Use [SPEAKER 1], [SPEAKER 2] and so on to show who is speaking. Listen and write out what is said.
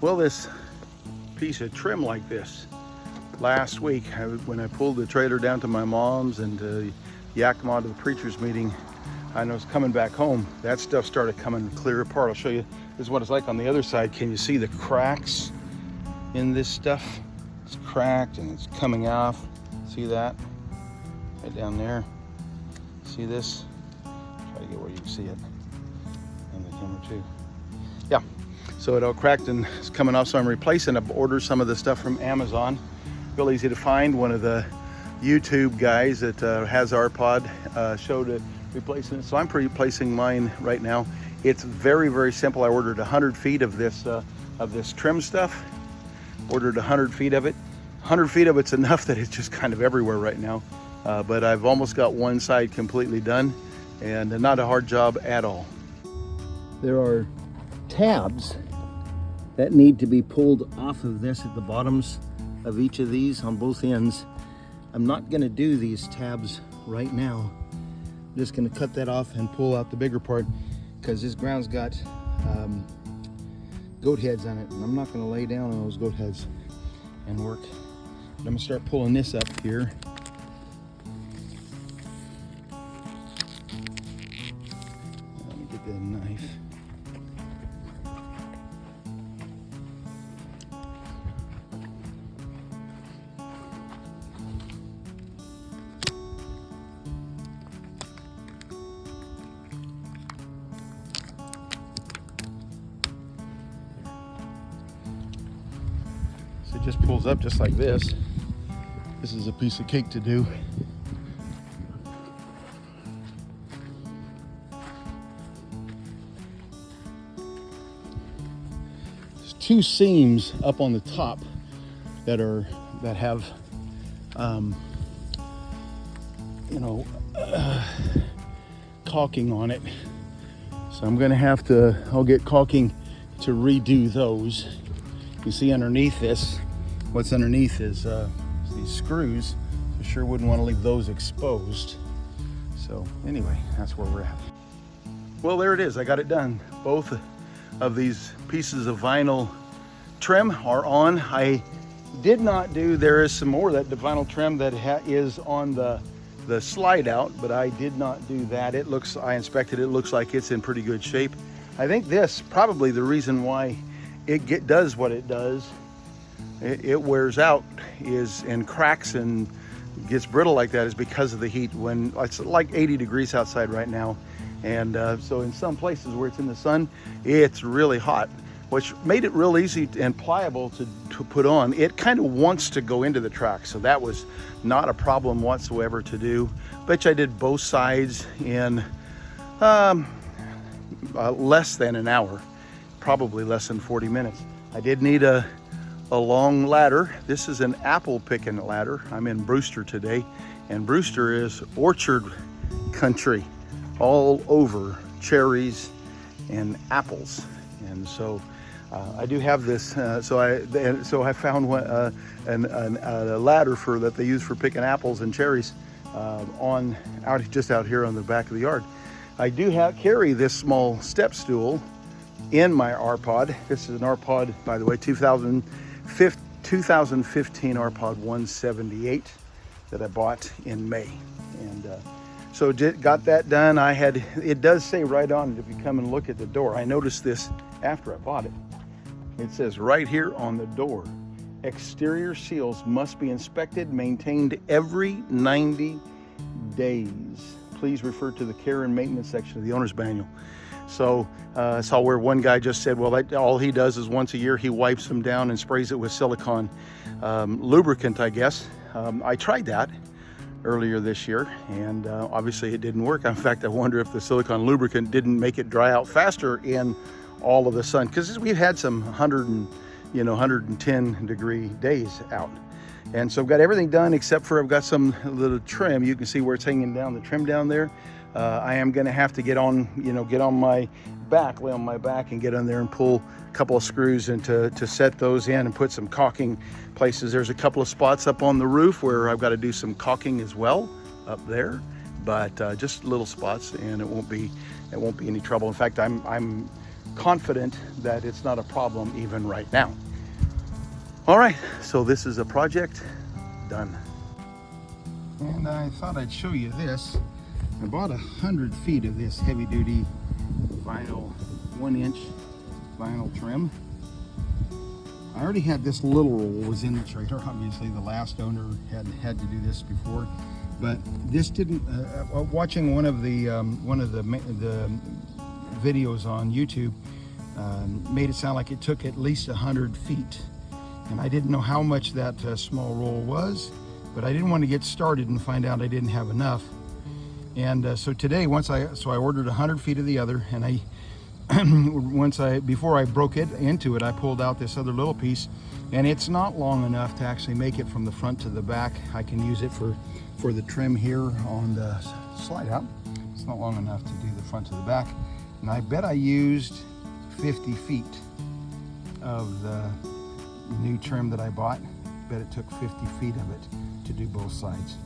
[SPEAKER 1] Well, this piece of trim like this, last week when I pulled the trailer down to my mom's and to Yakima to the preacher's meeting, I was coming back home, that stuff started coming clear apart. I'll show you, this is what it's like on the other side. Can you see the cracks in this stuff? It's cracked and it's coming off. See that? Right down there. See this? Try to get where you can see it. And the camera too. Yeah, so it all cracked and it's coming off, so I'm replacing. I've ordered some of the stuff from Amazon. Real easy to find. One of the YouTube guys that has RPod showed it replacing it, so I'm replacing mine right now. It's very, very simple. I ordered 100 feet of this trim stuff. Ordered 100 feet of it. 100 feet of it's enough that it's just kind of everywhere right now. But I've almost got one side completely done, and not a hard job at all. There are tabs that need to be pulled off of this at the bottoms of each of these on both ends. I'm not going to do these tabs right now. I'm just going to cut that off and pull out the bigger part, because this ground's got goat heads on it, and I'm not going to lay down on those goat heads and work. But I'm going to start pulling this up here. Let me get the knife. It just pulls up just like this. This is a piece of cake to do. There's two seams up on the top that have caulking on it. So I'm gonna have to, I'll get caulking to redo those. You see underneath this, what's underneath is these screws. I sure wouldn't want to leave those exposed. So anyway, that's where we're at. Well, there it is. I got it done. Both of these pieces of vinyl trim are on. I did not do, there is some more that the vinyl trim that is on the slide out, but I did not do that. It looks, I inspected it, looks like it's in pretty good shape. I think this, probably the reason why it does what it does, it wears out and cracks and gets brittle like that, is because of the heat. When it's like 80 degrees outside right now, and so in some places where it's in the sun, it's really hot, which made it real easy and pliable to put on. It kind of wants to go into the track, so that was not a problem whatsoever to do. Bet you I did both sides in less than an hour. Probably less than 40 minutes. I did need a long ladder. This is an apple picking ladder. I'm in Brewster today, and Brewster is orchard country, all over cherries and apples. And so I do have this. So I found one, a ladder that they use for picking apples and cherries just out here on the back of the yard. I do carry this small step stool in my RPod. This is an RPod, by the way, 2015 RPod 178 that I bought in May. And so got that done. It does say right on it, if you come and look at the door. I noticed this after I bought it. It says right here on the door, exterior seals must be inspected, maintained every 90 days. Please refer to the care and maintenance section of the owner's manual. So I saw where one guy just said, well, all he does is once a year he wipes them down and sprays it with silicone lubricant, I guess. I tried that earlier this year, and obviously it didn't work. In fact, I wonder if the silicone lubricant didn't make it dry out faster in all of the sun, because we've had some 110 degree days out. And so I've got everything done except for I've got some little trim. You can see where it's hanging down, the trim down there. I am going to have to get on my back, lay on my back and get on there and pull a couple of screws and to set those in and put some caulking places. There's a couple of spots up on the roof where I've got to do some caulking as well up there, but just little spots, and it won't be any trouble. In fact, I'm confident that it's not a problem even right now. All right, so this is a project done. And I thought I'd show you this. I bought 100 feet of this heavy duty vinyl, 1-inch vinyl trim. I already had this little roll was in the trailer. Obviously the last owner had to do this before, but this didn't, watching one of the videos on YouTube made it sound like it took at least 100 feet. And I didn't know how much that small roll was, but I didn't want to get started and find out I didn't have enough. And so today, I ordered 100 feet of the other, and before I broke it into it, I pulled out this other little piece, and it's not long enough to actually make it from the front to the back. I can use it for the trim here on the slide out. It's not long enough to do the front to the back. And I bet I used 50 feet of the new trim that I bought. Bet it took 50 feet of it to do both sides.